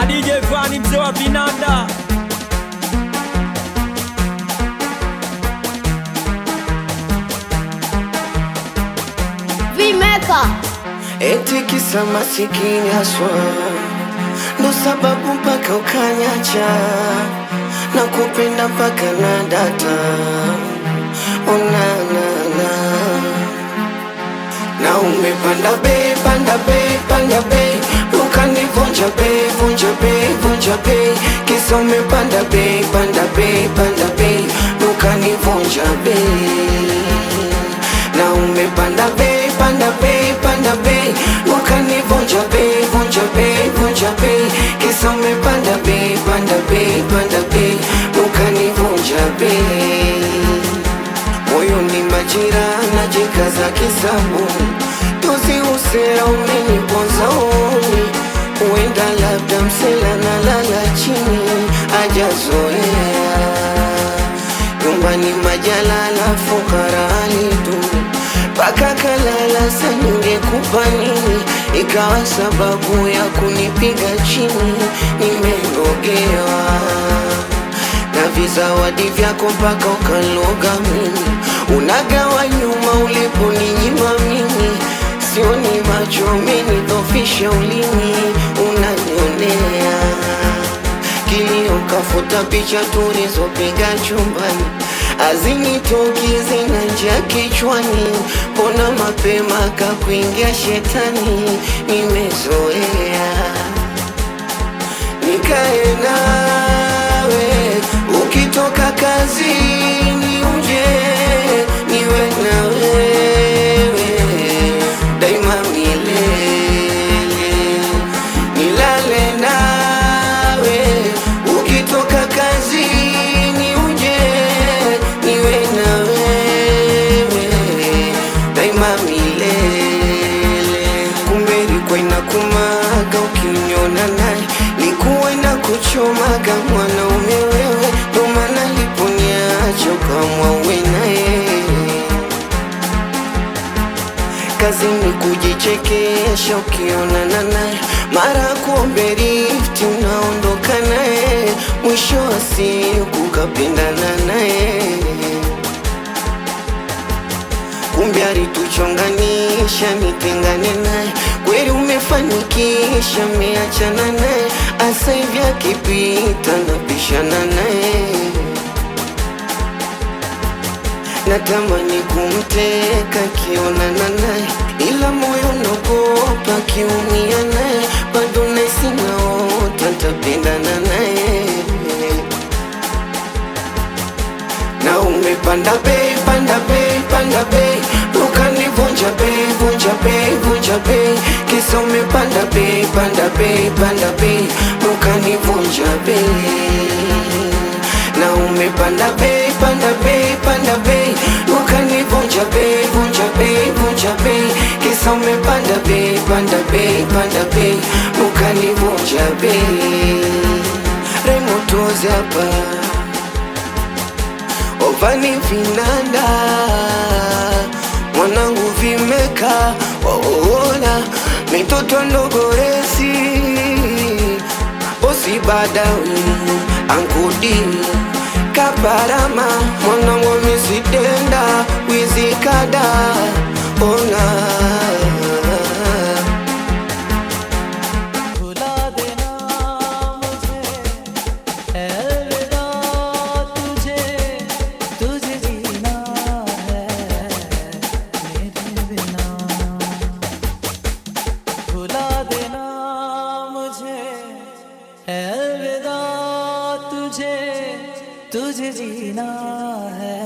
DJ Fani mzee wa vinanda. Vimeka eti kisa masikini haswa, ndo sababu mpaka ukanyacha na kupenda mpaka na data onanana na umepanda bei, panda bei, panda bei, ukanivunja bei, vunja bei, vunja bei, kisa umepanda bei, panda bei, panda bei, ukanivunja bei. Na umepanda bei, panda bei, panda bei, ukanivunja bei, vunja bei, vunja bei, kisa umepanda bei, panda bei, panda bei, ukanivunja bei. Moyo ni majira na jikaza kisabu, tozi usera umeniponza uni, uenda labda msela na lala chini ajazoea. Nyumbani majalala fukara aliduni, paka kalala saningekupa nini, ikawa sababu ya kunipiga chini, nimerogewa na vizawadi vyako mpaka ukaloga mimi, unagawa nyuma uliponinyima mimi, sioni macho umenidhofisha ulimi, unanionea kilio kafuta picha tulizopiga chumbani, azinitoki zinanja kichwani, mbona mapema kakuingia shetani, nimezoea nikae nawe, ukitoka kazini uje niwe na wewe daima milele, nilale nawe, ukitoka kazini uje niwe na wewe daima milele. Kumbe ilikuwa inakumaga ukiniona naye, likuwa na kuchomaga mwanaume wewe, ndo maana liponiacha ukamwa uwe naye. Kazini kujichekesha ukionana naye, mara kuombe lifti unaondoka naye, mwisho wa siku kapendana naye. Kumbe alituchonganisha nitengane naye, kweli umefanikisha meachana naye, asa hivi akipita napishana naye. Natamani kumteka kionana naye, ila moyo unaogopa kiumia naye, bado naisi naota ntapendana naye. Na umepanda bei, panda bei, panda bei, ukanivunja bei, vunja bei, vunja bei, kisa umepanda bei, panda bei, panda bei, ukanivunja bei. Na umepanda bei, panda bei, panda bei, ukanivunja bei, vunja bei, vunja bei, kisa umepanda bei, panda bei, panda bei, ukanivunja bei. Remotozi hapa ovani vinanda, mwanangu Vimeka waona mitoto ndogoresi, bosi Badawi Ankudi Kaparama, mwanangu Misidenda Wizikada ona. अलविदा तुझे, तुझे जीना है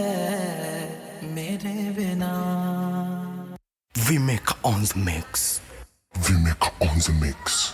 मेरे बिना। Vimeka on the mix. Vimeka on the mix.